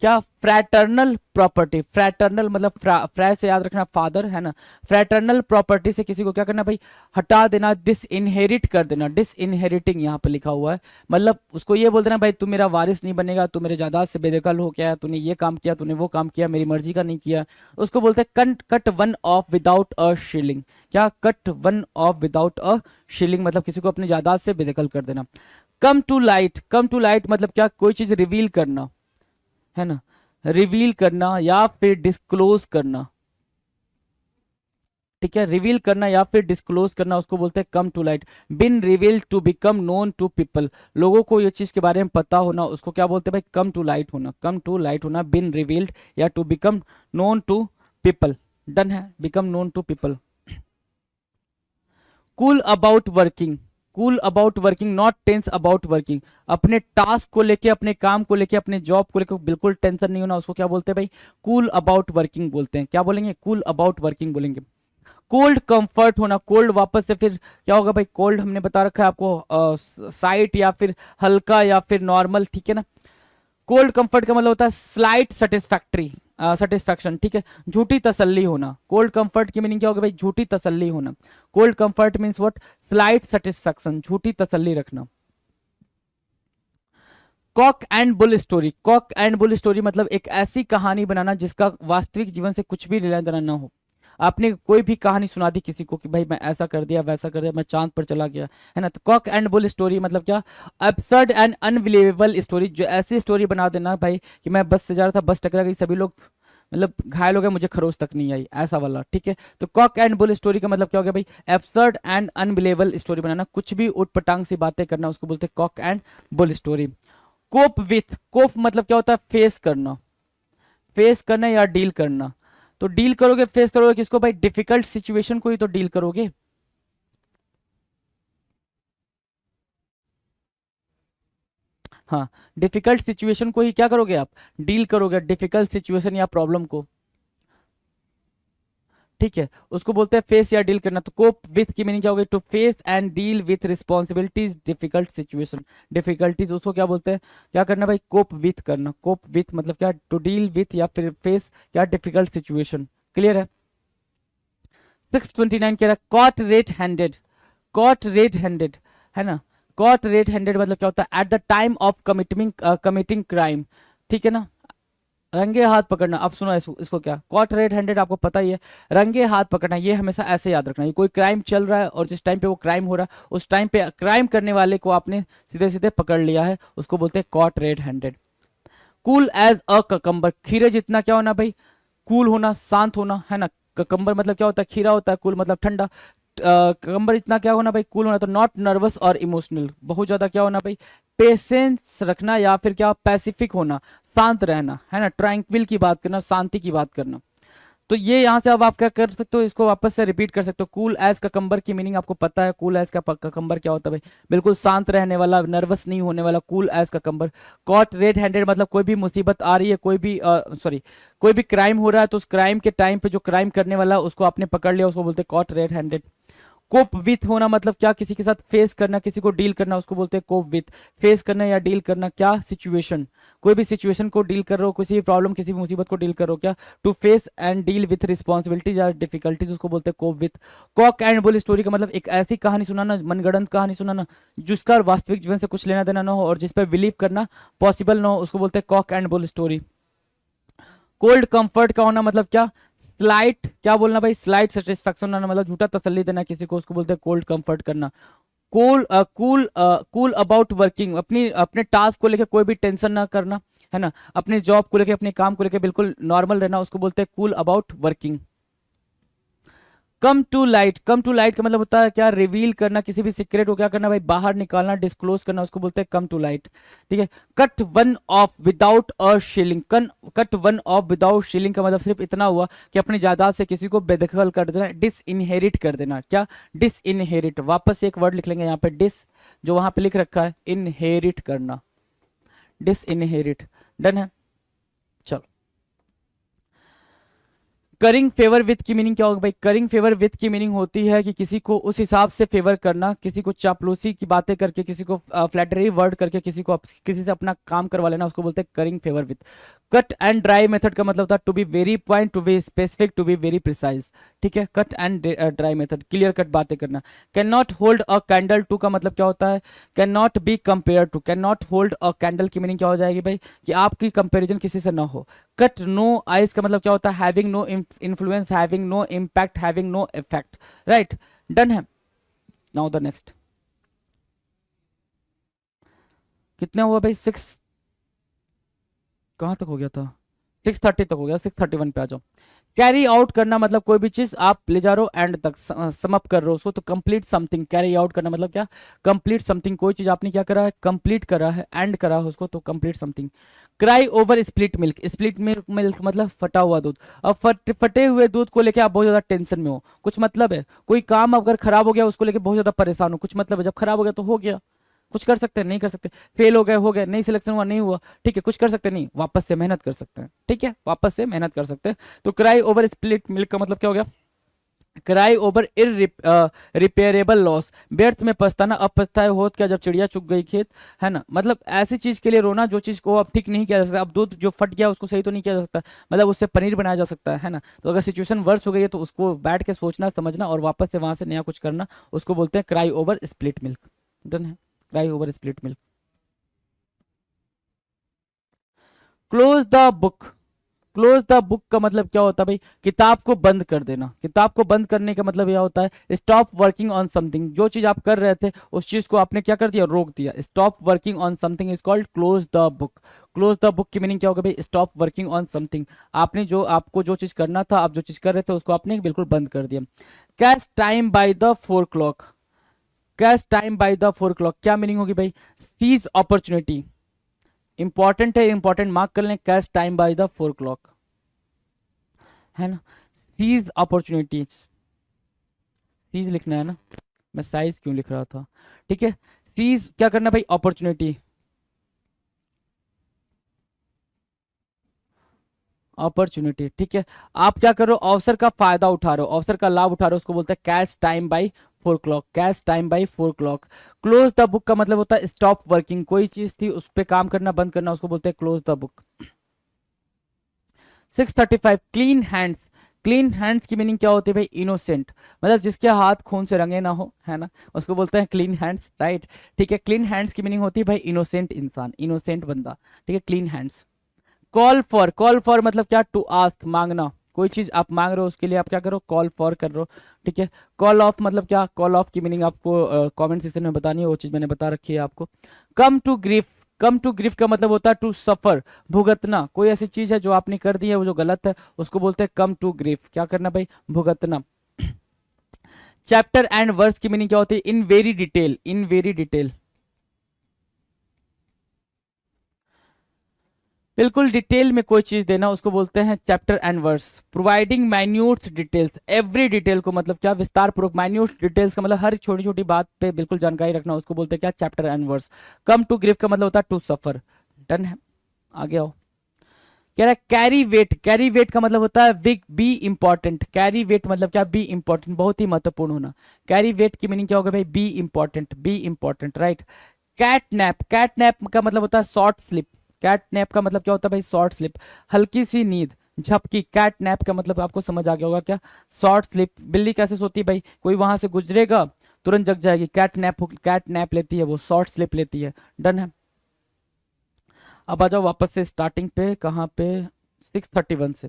क्या, फ्रैटर्नल प्रॉपर्टी, फ्रैटर्नल मतलब फ्रै से याद रखना फादर, है ना। फ्रैटर्नल प्रॉपर्टी से किसी को क्या करना भाई, हटा देना, डिसइनहेरिट कर देना, डिसइनहेरिटिंग यहाँ पे लिखा हुआ है, मतलब उसको ये बोल देना भाई तू मेरा वारिस नहीं बनेगा, तू मेरे जायदाद से बेदखल हो गया, तूने ये काम किया, तूने वो काम किया, मेरी मर्जी का नहीं किया, उसको बोलते हैं cut one off without a shilling. क्या, cut one off without a shilling मतलब किसी को अपनी जायदाद से बेदखल कर देना। कम टू लाइट मतलब क्या, कोई चीज रिवील करना, है ना, रिवील करना या फिर डिस्क्लोज करना, ठीक है, रिवील करना या फिर डिस्क्लोज करना, उसको बोलते हैं come to light. Being revealed to become known to people, लोगों को ये चीज के बारे में पता होना, उसको क्या बोलते हैं भाई, कम टू लाइट होना, कम टू लाइट होना, बिन रिवील्ड या to become known to people. Done है, become known to people. Cool about working, cool about working, not tense about working, अपने टास्क को लेके, अपने काम को लेके, अपने जॉब को लेके बिल्कुल टेंशन नहीं होना, उसको क्या बोलते हैं भाई, कूल अबाउट वर्किंग बोलते हैं। क्या बोलेंगे, कूल अबाउट वर्किंग बोलेंगे। कोल्ड कंफर्ट होना, कोल्ड वापस से फिर क्या होगा भाई, कोल्ड हमने बता रखा है आपको, साइट या फिर हल्का या फिर नॉर्मल, ठीक है ना। कोल्ड कंफर्ट का मतलब होता है स्लाइट सेटिस्फैक्ट्री, सेटिस्फैक्शन, ठीक है, झूठी तसल्ली होना। कोल्ड कंफर्ट की मीनिंग क्या होगा भाई, झूठी तसल्ली होना। Cold comfort means what, slight satisfaction, झूठी तसल्ली रखना। Kock and bull story, Kock and bull story मतलब एक ऐसी कहानी बनाना जिसका वास्तविक जीवन से कुछ भी लेना देना ना हो। आपने कोई भी कहानी सुना दी किसी को कि भाई मैं ऐसा कर दिया, वैसा कर दिया, मैं चांद पर चला गया, है ना। तो कॉक एंड बुल स्टोरी मतलब क्या, एब्सर्ड एंड अनबिलीवेबल स्टोरी, जो ऐसी स्टोरी बना देना भाई कि मैं बस से जा रहा था, बस टकरा गई, सभी लोग मतलब घायल हो गए, मुझे खरोच तक नहीं आई, ऐसा वाला, ठीक है। तो कॉक एंड बुल स्टोरी का मतलब क्या हो गया भाई, एब्सर्ड एंड अनबिलीवेबल स्टोरी बनाना, कुछ भी उटपटांग सी बातें करना, उसको बोलते हैं cock and bull story. Cope with, cope मतलब क्या होता है, फेस करना, फेस करना या डील करना। तो डील करोगे, फेस करोगे किसको भाई, डिफिकल्ट सिचुएशन को ही तो डील करोगे। हाँ, डिफिकल्ट सिचुएशन को ही क्या करोगे आप, डील करोगे, डिफिकल्ट सिचुएशन या प्रॉब्लम को, ठीक है, उसको बोलते हैं फेस या डील करना। तो कोप विथ की मीनिंग क्या होगी, to face and deal with responsibilities difficult situation, difficulties, उसको क्या बोलते हैं, क्या करना भाई, कोप विथ करना। कोप विथ मतलब क्या, टू डील विथ या फिर फेस क्या, डिफिकल्ट सिचुएशन। क्लियर है। 629 कह रहा है cot red handed, cot red handed, है ना। कॉट रेड हैंडेड मतलब क्या होता है, at the time of committing crime, ठीक है ना, रंगे हाथ पकड़ना। अब सुनो इसको क्या, कॉट रेड हैंडेड आपको पता ही है, रंगे हाथ पकड़ना, ये हमेशा ऐसे याद रखना, ये कोई क्राइम चल रहा है और जिस टाइम पे वो क्राइम हो रहा है उस टाइम पे क्राइम करने वाले को आपने सीधे सीधे पकड़ लिया है, उसको बोलते हैं caught red handed. Cool as a cucumber, खीरे जितना क्या होना भाई, कूल होना, शांत होना, है ना। ककम्बर मतलब क्या होता है, खीरा होता है, कूल मतलब ठंडा। ककम्बर इतना क्या होना भाई, कूल होना। तो नॉट नर्वस और इमोशनल, बहुत ज्यादा क्या होना भाई, पेशेंस रखना या फिर क्या, पैसिफिक होना, शांत रहना, है ना, ट्रैंक्विल की बात करना, शांति की बात करना। तो ये यहाँ से अब आप क्या कर सकते हो, इसको वापस से रिपीट कर सकते हो। कूल एज ककम्बर की मीनिंग आपको पता है, कूल एज का ककम्बर क्या होता है भाई, बिल्कुल शांत रहने वाला, नर्वस नहीं होने वाला, cool as cucumber. Caught red handed मतलब कोई भी मुसीबत आ रही है, कोई भी सॉरी कोई भी क्राइम हो रहा है, तो उस क्राइम के टाइम पे जो क्राइम करने वाला है उसको आपने पकड़ लिया, उसको बोलते हैं caught red handed. Cope with होना मतलब क्या, किसी के साथ फेस करना, किसी को डील करना, उसको बोलते हैं कोप विथ। फेस करना या डील करना क्या, सिचुएशन, कोई भी सिचुएशन को डील कर रहे हो, किसी भी प्रॉब्लम, किसी भी मुसीबत को डील कर रहे हो क्या, to face and deal with responsibilities या डिफिकल्टीज, उसको बोलते हैं cope with. Cock and bull story का मतलब एक ऐसी कहानी सुनाना, मनगढ़ंत कहानी सुनाना जिसका वास्तविक जीवन से कुछ लेना देना ना हो और जिस पर बिलीव करना पॉसिबल ना हो, उसको बोलते हैं cock and bull story. Cold comfort का होना मतलब क्या, स्लाइट, क्या बोलना भाई, स्लाइट सेटिस्फैक्शन होना मतलब झूठा तसल्ली देना किसी को, उसको बोलते हैं कोल्ड कंफर्ट करना। Cool cool cool about working, अपने टास्क को लेकर कोई भी टेंशन ना करना, है ना, अपने जॉब को लेके, अपने काम को लेके बिल्कुल नॉर्मल रहना, उसको बोलते हैं cool about working. Come to light, come to light का मतलब होता है क्या, रिवील करना, किसी भी सीक्रेट को क्या करना भाई, बाहर निकालना, डिस्क्लोज करना, उसको बोलते हैं कम टू लाइट। ठीक है। Cut one off without a shilling, cut one off without shilling का मतलब सिर्फ इतना हुआ कि अपनी जायदाद से किसी को बेदखल कर देना, डिस इनहेरिट कर देना। क्या, डिस इनहेरिट। वापस से एक वर्ड लिख लेंगे यहाँ पे, डिस, जो वहां पे लिख रखा है, इनहेरिट करना, डिस इनहेरिट। डन है। चलो, करिंग फेवर विथ की मीनिंग क्या होगा भाई, करिंग फेवर विथ की मीनिंग होती है कि किसी को उस हिसाब से फेवर करना, किसी को चापलूसी की बातें करके, किसी को फ्लैटरी वर्ड करके, किसी को किसी से अपना काम करवा लेना, उसको बोलते हैं currying favour with. Cut and dried method का मतलब होता है to be very point, to be specific, to be very precise. ठीक है। Cut and dried method, clear cut बातें करना। Can not hold a candle to का मतलब क्या होता है, can not be compare to, can not hold a candle की मीनिंग क्या हो जाएगी भाई, कि आपकी कंपेरिजन किसी से ना हो। कट नो आइज का मतलब क्या होता है, having no influence, having no impact, having no effect. Right, done है। नाउ द नेक्स्ट, कितना हुआ भाई, 6 कहां तक हो गया था, 6:30 तक हो गया, 6:31 पे आ जाओ। कैरी आउट करना मतलब कोई भी चीज आप ले जा रहे हो एंड तक, समअप कर रहे हो उसको, तो कंप्लीट समथिंग। कैरी आउट करना मतलब क्या, कंप्लीट समथिंग, कोई चीज आपने क्या करा है, कंप्लीट करा है, एंड करा है उसको, तो complete something. Cry over spilt milk, split milk, milk मतलब फटा हुआ दूध। अब फटे हुए दूध को लेके आप बहुत ज्यादा टेंशन में हो, कुछ मतलब है, कोई काम अगर खराब हो गया उसको लेके बहुत ज्यादा परेशान हो, कुछ मतलब है, जब खराब हो गया तो हो गया, कुछ कर सकते हैं, नहीं कर सकते, फेल हो गए, नहीं सिलेक्शन हुआ, नहीं हुआ, ठीक है, कुछ कर सकते नहीं, वापस से मेहनत कर सकते हैं। ठीक है, वापस से मेहनत कर सकते हैं। तो क्राई ओवर स्प्लिट मिल्क का मतलब क्या हो गया, क्राई ओवर रिपेयरेबल लॉस, व्यर्थ में पछताना, अब पछताए होत क्या, जब चिड़िया चुग गई खेत, है ना, मतलब ऐसी चीज के लिए रोना जो चीज को अब ठीक नहीं किया जा सकता। अब दूध जो फट गया उसको सही तो नहीं किया जा सकता, मतलब उससे पनीर बनाया जा सकता है ना। तो अगर सिचुएशन वर्स हो गई है तो उसको बैठ के सोचना, समझना और वापस से वहां से नया कुछ करना, उसको बोलते हैं cry over spilt milk. Done है, cry over spilt milk. Close the book, close the book का मतलब क्या होता है भाई, किताब को बंद कर देना। किताब को बंद करने का मतलब यह होता है स्टॉप वर्किंग ऑन समथिंग, जो चीज आप कर रहे थे उस चीज को आपने क्या कर दिया, रोक दिया। Stop working on something is called close the book. Close the book की मीनिंग क्या होगा भाई, स्टॉप वर्किंग ऑन समथिंग, आपने जो, आपको जो चीज करना था, आप जो चीज कर रहे थे उसको आपने बिल्कुल बंद कर दिया। Catch time by the 4 clock, catch time by the 4 clock क्या मीनिंग होगी भाई, सीज अपॉर्चुनिटी। इंपॉर्टेंट है, इंपॉर्टेंट मार्क कर लें, catch time by the 4 clock, है ना। सीज अपॉर्चुनिटीज, सीज लिखना है ना, मैं साइज क्यों लिख रहा था, ठीक है। सीज क्या करना भाई, अपॉर्चुनिटी, अपॉर्चुनिटी, ठीक है। आप क्या कर रहे हो, अवसर का फायदा उठा रहे हो, अवसर का लाभ उठा रहे हो, उसको बोलते हैं catch time by 4 clock, catch time by 4 clock. Close the book का मतलब होता है स्टॉप वर्किंग, कोई चीज थी उस पर काम करना बंद करना, उसको बोलते हैं close the book. 6:35 clean hands, clean hands की मीनिंग क्या होती है भाई, इनोसेंट, मतलब जिसके हाथ खून से रंगे ना हो, है ना, उसको बोलते हैं क्लीन हैंड्स। राइट, ठीक है। क्लीन हैंड्स की मीनिंग होती है भाई इनोसेंट इंसान, इनोसेंट बंदा, ठीक है, क्लीन हैंड्स। कॉल फॉर मतलब क्या, टू आस्क, मांगना, कोई चीज आप मांग रहे हो उसके लिए आप क्या करो, कॉल फॉर कर रहे हो, ठीक है। कॉल ऑफ मतलब क्या, कॉल ऑफ की मीनिंग आपको कमेंट सेक्शन में बतानी है, वो चीज मैंने बता रखी है आपको। Come to grief, come to grief का मतलब होता है टू सफर, भुगतना, कोई ऐसी चीज है जो आपने कर दी है वो जो गलत है, उसको बोलते हैं कम टू ग्रीफ, क्या करना भाई, भुगतना। चैप्टर एंड वर्स की मीनिंग क्या होती है, in very detail, in very detail, बिल्कुल डिटेल में कोई चीज देना, उसको बोलते हैं chapter and verse. Providing minutest details, every detail को मतलब क्या, विस्तार पूर्वक, माइन्यूट डिटेल्स का मतलब हर छोटी छोटी बात पे बिल्कुल जानकारी रखना, उसको बोलते हैं क्या, chapter and verse. Come to grief का मतलब होता है टू सफर। डन है, आगे आओ। कह रहा है कैरी वेट, कैरी वेट का मतलब होता है big, be important, carry weight मतलब क्या, बी इंपॉर्टेंट, बहुत ही महत्वपूर्ण होना। कैरी वेट की मीनिंग क्या होगा भाई, be important, be important. Right, cat nap, cat nap का मतलब होता है शॉर्ट स्लिप, कैट नैप का मतलब क्या होता है भाई, शॉर्ट स्लिप, हल्की सी नींद, झपकी। कैट नैप का मतलब आपको समझ आ गया होगा क्या, शॉर्ट स्लिप। बिल्ली कैसे सोती है भाई, कोई वहां से गुजरेगा तुरंत जग जाएगी, कैट नैप लेती है वो, शॉर्ट स्लिप लेती है। डन है, अब आ जाओ वापस से स्टार्टिंग पे, कहाँ पे, 6:31 से,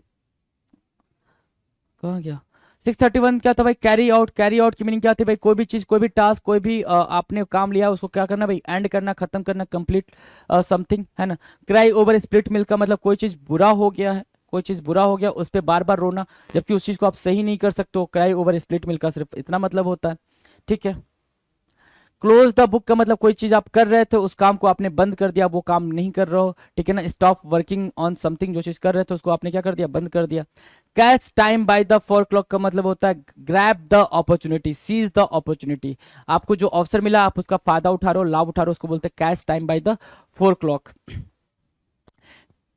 कहाँ गया, 631 क्या था भाई, कैरी आउट। कैरी आउट की मीनिंग क्या थी भाई, कोई भी चीज, कोई भी टास्क, कोई भी आपने काम लिया उसको क्या करना भाई, एंड करना, खत्म करना, कंप्लीट समथिंग, है ना। क्राई ओवर स्प्लिट मिल्क का मतलब कोई चीज बुरा हो गया है, कोई चीज बुरा हो गया उस पर बार बार रोना, जबकि उस चीज को आप सही नहीं कर सकते हो। क्राई ओवर स्प्लिट मिल्क का सिर्फ इतना मतलब होता है, ठीक है। क्लोज द बुक का मतलब कोई चीज आप कर रहे थे, उस काम को आपने बंद कर दिया, वो काम नहीं कर रहे हो, ठीक है ना। स्टॉप वर्किंग ऑन समथिंग, जो चीज कर रहे थे उसको आपने क्या कर दिया, बंद कर दिया। Catch time by the 4 clock का मतलब होता है grab the opportunity, seize the opportunity. आपको जो अवसर मिला आप उसका फायदा उठा रहे हो, लाभ उठा रहे हो, उसको बोलते हैं catch time by the 4 clock.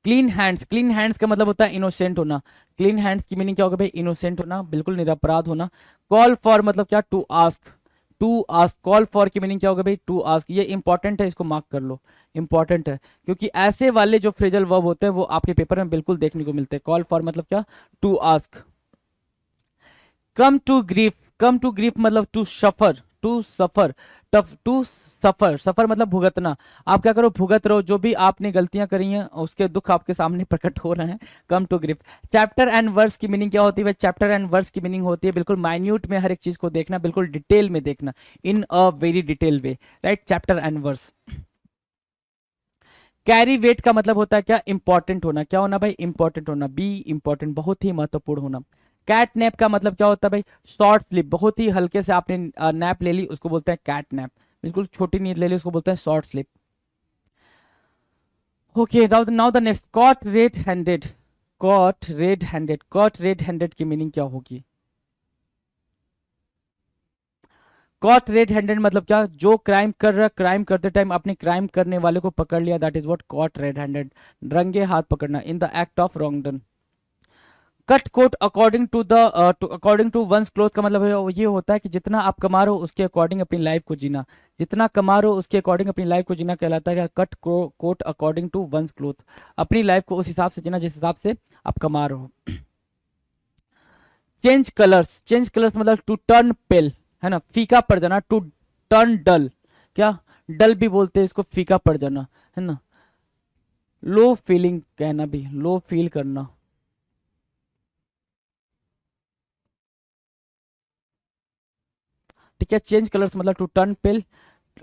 Clean hands, clean hands का मतलब होता है इनोसेंट होना। क्लीन हैंड्स की मीनिंग क्या होगा भाई, इनोसेंट होना, बिल्कुल निरपराध होना। कॉल फॉर मतलब क्या, to ask, to ask. Call for की मीनिंग क्या होगा भाई, टू आस्क। ये इंपॉर्टेंट है, इसको मार्क कर लो, इंपॉर्टेंट है, क्योंकि ऐसे वाले जो फ्रेजल वर्ब होते हैं वो आपके पेपर में बिल्कुल देखने को मिलते हैं। कॉल फॉर मतलब क्या, to ask. Come to grief, come to grief मतलब to suffer, to suffer, tough to suffer, suffer मतलब भुगतना। आप क्या करो, भुगत रहो, जो भी आपने गलतियां करी हैं उसके दुख आपके सामने प्रकट हो रहे हैं। Come to grip. Chapter and verse की मीनिंग क्या होती है, चैप्टर एंड वर्स की मीनिंग होती है बिल्कुल माइन्यूट में हर एक चीज को देखना, बिल्कुल डिटेल में देखना, in a very detail way, right. Chapter and verse. Carry weight का मतलब होता है क्या, इंपॉर्टेंट होना। क्या होना भाई, इंपॉर्टेंट होना, बी इंपॉर्टेंट, बहुत ही महत्वपूर्ण होना। कैट नैप का मतलब क्या होता है भाई, शॉर्ट स्लीप, बहुत ही हल्के से आपने नैप ले ली उसको बोलते हैं कैट नैप, बिल्कुल छोटी नींद ले ली उसको बोलते हैं short sleep. Okay, now the next, cot red handed. Cot red handed, cot red handed की मीनिंग क्या होगी। कॉट रेड हैंडेड मतलब क्या, जो क्राइम कर रहा, क्राइम करते टाइम अपने क्राइम करने वाले को पकड़ लिया, that is what caught red handed, रंगे हाथ पकड़ना, in the act of wrong done. Cut coat according to the according to one's cloth का मतलब ये होता है कि जितना आप कमा रहे हो उसके अकॉर्डिंग अपनी लाइफ को जीना, जितना कमा रहे हो उसके अकॉर्डिंग अपनी लाइफ को जीना कहलाता है। Cut coat according to one's cloth, अपनी लाइफ को उस हिसाब से जीना जिस हिसाब से आप कमा रहे हो। चेंज कलर्स, चेंज कलर्स मतलब टू टर्न पेल, है ना, फीका पड़ जाना, टू टर्न डल, क्या डल भी बोलते हैं इसको, फीका पड़ जाना, है ना। लो फीलिंग कहना भी, लो फील करना। ठीक है, चेंज कलर्स मतलब to turn pale,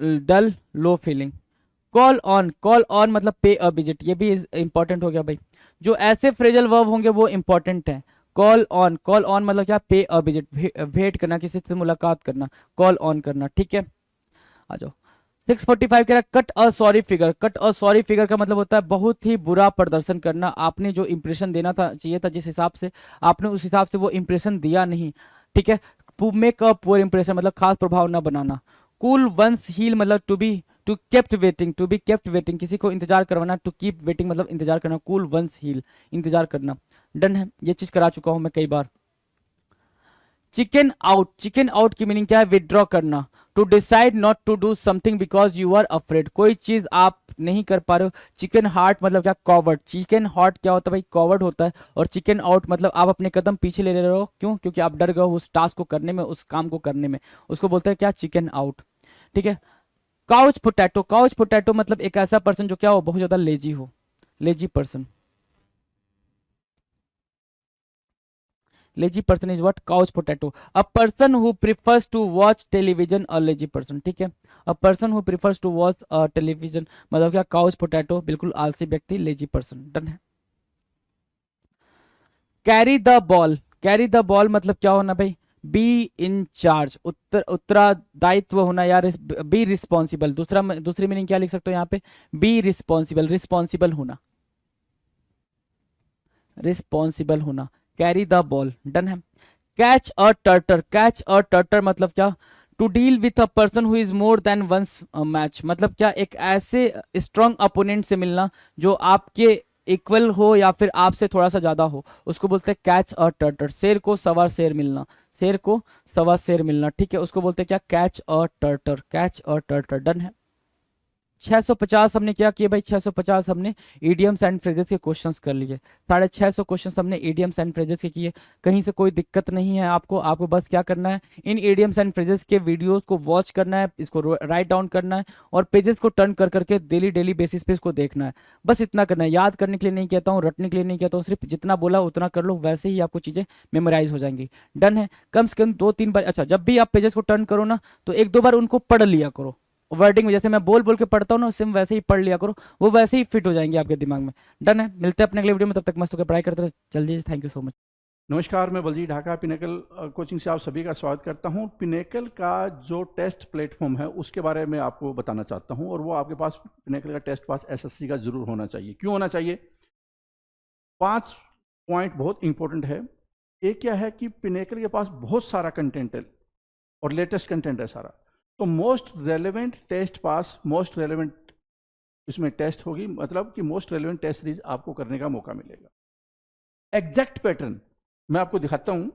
dull, low feeling. Call on, call on मतलब पे अ विजिट, ये भी इंपॉर्टेंट हो गया भाई, जो ऐसे फ्रेजल वर्ब होंगे वो इंपॉर्टेंट है। कॉल ऑन, कॉल ऑन मतलब क्या, पे अ विजिट, भेंट करना, किसी से मुलाकात करना, कॉल ऑन करना, ठीक है। आ जाओ। 645 कह रहा है cut a sorry figure. Cut a sorry figure का मतलब होता है बहुत ही बुरा प्रदर्शन करना, आपने जो इंप्रेशन देना था चाहिए था जिस हिसाब से, आपने उस हिसाब से वो इंप्रेशन दिया नहीं, ठीक है। मेक अ पुअर इंप्रेशन मतलब खास प्रभाव न बनाना। कूल वंस हील मतलब to be, to kept waiting, to be kept waiting, किसी को इंतजार करवाना, टू कीप वेटिंग मतलब इंतजार करना, कूल वंस हील इंतजार करना। डन है, ये चीज करा चुका हूं मैं कई बार। चिकन आउट, चिकन आउट की मीनिंग क्या है, विदड्रॉ करना, to decide not to do something because you are afraid, कोई चीज आप नहीं कर पा रहे हो। चिकन हार्ट मतलब क्या, कॉवर्ड। चिकन हार्ट क्या होता है भाई, कॉवर्ड होता है। और चिकन आउट मतलब आप अपने कदम पीछे ले रहे हो, क्यों, क्योंकि आप डर गए हो उस टास्क को करने में, उस काम को करने में, उसको बोलते हैं क्या, चिकन आउट, ठीक है। काउच पोटैटो, काउच पोटैटो मतलब एक ऐसा पर्सन जो क्या हो, बहुत ज्यादा लेजी हो, lazy person. Lazy person is what, couch potato. A person who prefers to watch television, a lazy person, ठीक है। A person who prefers to watch television मतलब क्या, काउच पोटैटो, बिल्कुल आलसी व्यक्ति, लेजी पर्सन। डन है। Carry the ball, carry the ball मतलब क्या होना भाई, बी इन चार्ज, उत्तरदायित्व होना यार, बी रिस्पॉन्सिबल। दूसरी मीनिंग क्या लिख सकते हो यहाँ पे, बी रिस्पॉन्सिबल, रिस्पॉन्सिबल होना, रिस्पॉन्सिबल होना। कैरी द बॉल, डन है। Catch a tartar, catch a tartar मतलब क्या, to deal with a person who is more than one's match, मतलब क्या एक ऐसे स्ट्रॉन्ग अपोनेंट से मिलना जो आपके इक्वल हो या फिर आपसे थोड़ा सा ज्यादा हो, उसको बोलते हैं कैच अ टर्टर। शेर को सवा शेर मिलना, शेर को सवा शेर मिलना, ठीक है, उसको बोलते हैं क्या, catch a tartar, catch a tartar. Done है। 650 हमने क्या किया भाई, 650 हमने इडियम्स एंड फ्रेजेस के क्वेश्चंस कर लिए, 650 क्वेश्चंस हमने इडियम्स एंड फ्रेजेस के किए। कहीं से कोई दिक्कत नहीं है आपको, आपको बस क्या करना है, इन इडियम्स एंड फ्रेजेस के वीडियोस को वॉच करना है, इसको राइट डाउन करना है और पेजेस को टर्न कर करके डेली बेसिस पे इसको देखना है। बस इतना करना है, याद करने के लिए नहीं कहता हूँ, रटने के लिए नहीं कहता हूँ, सिर्फ जितना बोला उतना कर लो, वैसे ही आपको चीजें मेमोराइज हो जाएंगी। डन है, कम से कम 2-3 बार। अच्छा, जब भी आप पेजेस को टर्न करो ना तो 1-2 बार उनको पढ़ लिया करो, वर्डिंग में जैसे मैं बोल बोल के पढ़ता हूँ ना, सेम वैसे ही पढ़ लिया करो, वो वैसे ही फिट हो जाएंगे आपके दिमाग में। डन है, मिलते हैं अपने अगले वीडियो में, तब तक मस्त होकर पढ़ाई करते रहे। चलिए, थैंक यू सो मच। नमस्कार, मैं बलजीत ढाका पिनेकल कोचिंग से आप सभी का स्वागत करता हूं। पिनेकल का जो टेस्ट प्लेटफॉर्म है उसके बारे में आपको बताना चाहता हूं, और वो आपके पास पिनेकल का टेस्ट पास एसएससी का जरूर होना चाहिए। क्यों होना चाहिए? 5 पॉइंट बहुत इंपॉर्टेंट है। एक क्या है कि पिनेकल के पास बहुत सारा कंटेंट है और लेटेस्ट कंटेंट है सारा, तो most relevant test pass, most relevant इसमें टेस्ट होगी, मतलब कि मोस्ट रेलेवेंट टेस्ट सीरीज आपको करने का मौका मिलेगा। एग्जैक्ट पैटर्न मैं आपको दिखाता हूं।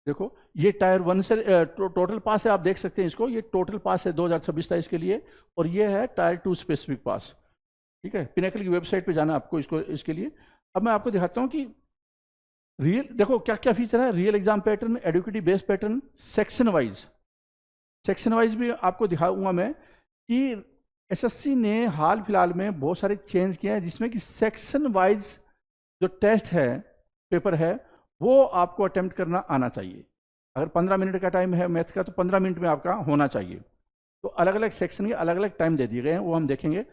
देखो, ये टायर 1 से टोटल पास है, आप देख सकते हैं इसको, ये टोटल पास है 2026-27 के लिए, और ये है टायर 2 स्पेसिफिक पास। ठीक है, पिनेकल की वेबसाइट पे जाना आपको इसको, इसके लिए। अब मैं आपको दिखाता हूं कि रियल, देखो क्या क्या फीचर है। रियल एग्जाम पैटर्न, एडुकेटी बेस्ड पैटर्न, सेक्शन वाइज भी आपको दिखाऊंगा मैं कि एसएससी ने हाल फिलहाल में बहुत सारे चेंज किए हैं, जिसमें कि सेक्शन वाइज जो टेस्ट है, पेपर है, वो आपको अटेम्प्ट करना आना चाहिए। अगर 15 मिनट का टाइम है मैथ का, तो 15 मिनट में आपका होना चाहिए। तो अलग अलग सेक्शन के अलग अलग टाइम दे दिए गए हैं, वो हम देखेंगे।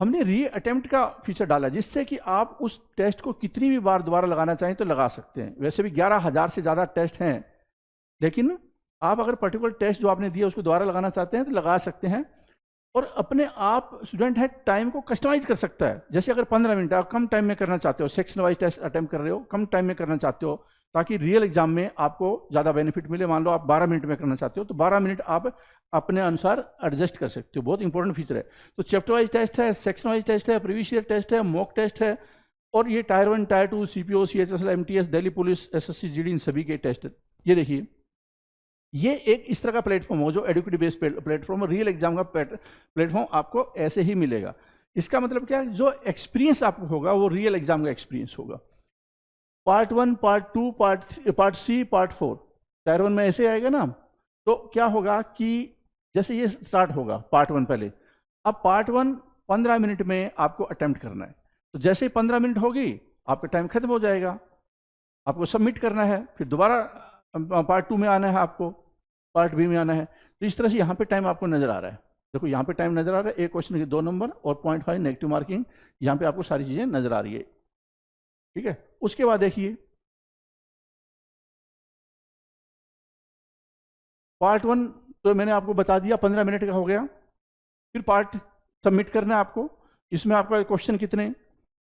हमने री अटेम्प्ट का फीचर डाला, जिससे कि आप उस टेस्ट को कितनी भी बार दोबारा लगाना चाहें तो लगा सकते हैं। वैसे भी 11,000 से ज़्यादा टेस्ट हैं, लेकिन आप अगर पर्टिकुलर टेस्ट जो आपने दिया उसको दोबारा लगाना चाहते हैं तो लगा सकते हैं। और अपने आप स्टूडेंट है टाइम को कस्टमाइज कर सकता है। जैसे अगर 15 मिनट आप कम टाइम में करना चाहते हो, सेक्शन वाइज टेस्ट अटेम्प्ट कर रहे हो, कम टाइम में करना चाहते हो ताकि रियल एग्जाम में आपको ज़्यादा बेनिफिट मिले। मान लो आप 12 मिनट में करना चाहते हो तो 12 मिनट आप अपने अनुसार एडजस्ट कर सकते हो। बहुत इंपॉर्टेंट फीचर है। तो चैप्टर वाइज टेस्ट है, सेक्शन वाइज टेस्ट है, प्रीवियस ईयर टेस्ट है, मॉक टेस्ट है, और ये tier 1, tier 2, CPO, CHSL, MTS, Delhi police, SSC, GD, इन सभी के टेस्ट। ये देखिए, ये एक इस तरह का प्लेटफॉर्म हो जो educative based platform, real exam का प्लेटफॉर्म आपको ऐसे ही मिलेगा। इसका मतलब क्या है, जो एक्सपीरियंस आपको होगा वो रियल एग्जाम का एक्सपीरियंस होगा। Part 1, part 2, part C, part 4 tier 1 में ऐसे आएगा ना, तो क्या होगा कि जैसे ये स्टार्ट होगा पार्ट 1 पहले, अब पार्ट 1 15 मिनट में आपको अटेम्प्ट करना है। तो जैसे ही 15 मिनट होगी आपका टाइम खत्म हो जाएगा, आपको सबमिट करना है, फिर दोबारा पार्ट 2 में आना है, आपको पार्ट बी में आना है। तो इस तरह से यहाँ पे टाइम आपको नजर आ रहा है। देखो यहाँ पे टाइम नजर आ रहा है, एक क्वेश्चन के 2 नंबर और 0.5 नेगेटिव मार्किंग, यहाँ पे आपको सारी चीजें नजर आ रही है। ठीक है, उसके बाद देखिए पार्ट 1 तो मैंने आपको बता दिया 15 मिनट का हो गया। फिर पार्ट सबमिट करना है आपको। इसमें आपका क्वेश्चन कितने,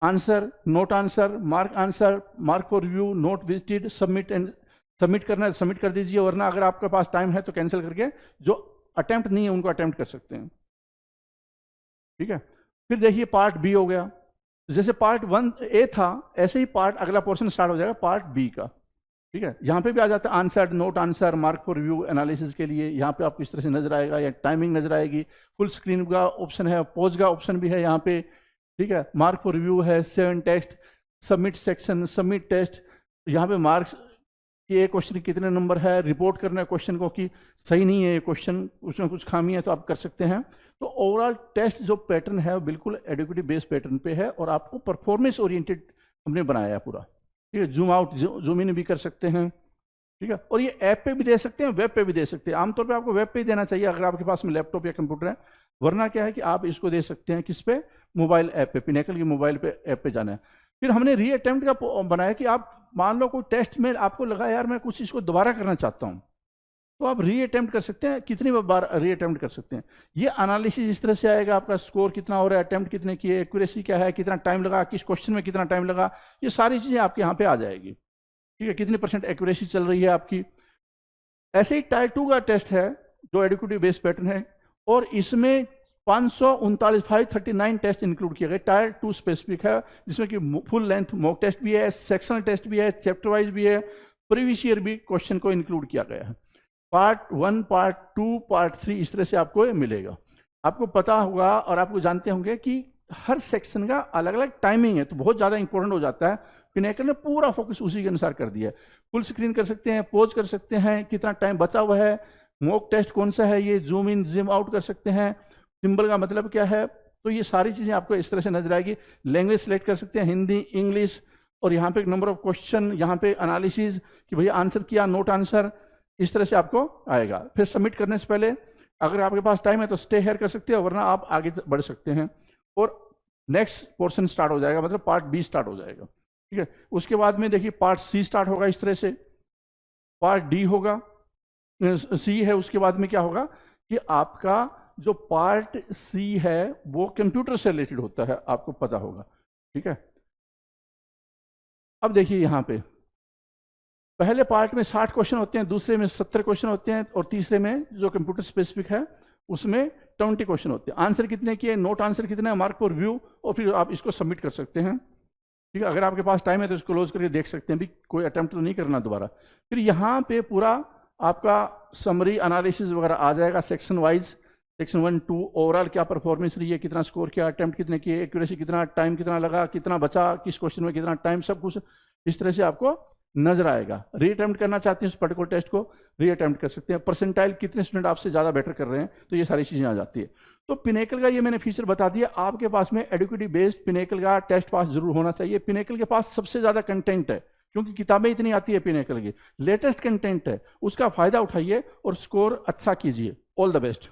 answer, note answer, mark for review, note visited, submit करना है, सबमिट कर दीजिए, वरना अगर आपके पास टाइम है तो कैंसिल करके जो अटेम्प्ट नहीं है उनको अटेम्प्ट कर सकते हैं। ठीक है, फिर देखिए पार्ट बी हो गया। जैसे पार्ट 1 ए था, ऐसे ही पार्ट अगला पोर्शन स्टार्ट हो जाएगा पार्ट बी का। ठीक है, यहाँ पे भी आ जाता है answer, note answer, mark for review, analysis के लिए। यहाँ पे आपको इस तरह से नजर आएगा, या टाइमिंग नजर आएगी, फुल स्क्रीन का ऑप्शन है, पॉज का ऑप्शन भी है यहाँ पे। ठीक है, मार्क फॉर रिव्यू है, 7 text, submit section, submit test, यहाँ पे मार्क्स कि ये क्वेश्चन कितने नंबर है, रिपोर्ट करना है क्वेश्चन को कि सही नहीं है ये क्वेश्चन, उसमें कुछ खामी है तो आप कर सकते हैं। तो ओवरऑल टेस्ट जो पैटर्न है वो बिल्कुल एडुकेटिव बेस्ड पैटर्न पे है, और आपको परफॉर्मेंस ओरिएंटेड हमने बनाया है पूरा। ठीक है, जूम आउट जूम इन भी कर सकते हैं। ठीक है, और ये ऐप पे भी दे सकते हैं, वेब पे भी दे सकते हैं। आमतौर पे आपको वेब पे ही देना चाहिए अगर आपके पास में लैपटॉप या कंप्यूटर है, वरना क्या है कि आप इसको दे सकते हैं किस पे, मोबाइल ऐप पे, पिनेकल की मोबाइल पे ऐप पे जाना है। फिर हमने री अटेम्प्ट का बनाया कि आप मान लो कोई टेस्ट में आपको लगा यार मैं कुछ इसको दोबारा करना चाहता हूँ, तो आप री अटेम्प्ट कर सकते हैं, कितनी बार री अटेम्प्ट कर सकते हैं। ये एनालिसिस इस तरह से आएगा, आपका स्कोर कितना हो रहा है, अटेम्प्ट कितने किए, एक्यूरेसी क्या है, कितना टाइम लगा, किस क्वेश्चन में कितना टाइम लगा, ये सारी चीज़ें आपके यहाँ पे आ जाएगी। ठीक है, कितनी % एक्यूरेसी चल रही है आपकी। ऐसे ही टायर 2 का टेस्ट है जो एडुकेटिव बेस्ड पैटर्न है, और इसमें 539 टेस्ट इंक्लूड किए गए। टायर 2 स्पेसिफिक है, जिसमें कि फुल लेंथ मॉक टेस्ट भी है, सेक्शनल टेस्ट भी है, चैप्टर वाइज भी है, प्रीवियस ईयर भी क्वेश्चन को इंक्लूड किया गया है। पार्ट 1, पार्ट 2, पार्ट 3 इस तरह से आपको ये मिलेगा। आपको पता होगा और आपको जानते होंगे कि हर सेक्शन का अलग अलग टाइमिंग है, तो बहुत ज़्यादा इंपॉर्टेंट हो जाता है। पिनेकल ने पूरा फोकस उसी के अनुसार कर दिया है। फुल स्क्रीन कर सकते हैं, पॉज कर सकते हैं, कितना टाइम बचा हुआ है, मॉक टेस्ट कौन सा है, ये जूम इन जूम आउट कर सकते हैं, सिंबल का मतलब क्या है, तो ये सारी चीज़ें आपको इस तरह से नजर आएगी। लैंग्वेज सेलेक्ट कर सकते हैं, हिंदी, इंग्लिश, और यहाँ पे नंबर ऑफ क्वेश्चन, यहाँ पे एनालिसिस कि भैया आंसर किया, नोट आंसर, इस तरह से आपको आएगा। फिर सबमिट करने से पहले अगर आपके पास टाइम है तो स्टे हेयर कर सकते हैं, वरना आप आगे बढ़ सकते हैं और नेक्स्ट पोर्शन स्टार्ट हो जाएगा, मतलब पार्ट बी स्टार्ट हो जाएगा। ठीक है, उसके बाद में देखिए पार्ट सी स्टार्ट होगा इस तरह से, पार्ट डी होगा, सी है, उसके बाद में क्या होगा कि आपका जो पार्ट सी है वो कंप्यूटर से रिलेटेड होता है, आपको पता होगा। ठीक है, अब देखिए यहाँ पे पहले पार्ट में 60 क्वेश्चन होते हैं, दूसरे में 70 क्वेश्चन होते हैं, और तीसरे में जो कंप्यूटर स्पेसिफिक है उसमें 20 क्वेश्चन होते हैं। आंसर कितने किए, नोट आंसर कितने हैं, मार्क पर व्यू, और फिर आप इसको सबमिट कर सकते हैं। ठीक है, अगर आपके पास टाइम है तो इसको क्लोज करके देख सकते हैं, भी कोई अटेम्प्ट तो नहीं करना दोबारा। फिर यहाँ पे पूरा आपका समरी एनालिसिस वगैरह आ जाएगा सेक्शन वाइज, सेक्शन 1 2 ओवरऑल क्या परफॉर्मेंस रही है, कितना स्कोर किया, अटेम्प्ट कितने किए, एक्यूरेसी कितना, टाइम कितना लगा, कितना बचा, किस क्वेश्चन में कितना टाइम, सब कुछ इस तरह से आपको नजर आएगा। री अटेम्प्ट करना चाहते हैं उस पर्टिकुलर टेस्ट को, री अटेम्प्ट कर सकते हैं। परसेंटाइल कितने स्टूडेंट आपसे ज़्यादा बेटर कर रहे हैं, तो ये सारी चीज़ें आ जाती है। तो पिनेकल का ये मैंने फीचर बता दिया। आपके पास में एडुकेटिव बेस्ड पिनेकल का टेस्ट पास जरूर होना चाहिए। पिनेकल के पास सबसे ज़्यादा कंटेंट है, क्योंकि किताबें इतनी आती है, पिनेकल की लेटेस्ट कंटेंट है, उसका फायदा उठाइए और स्कोर अच्छा कीजिए। All the best.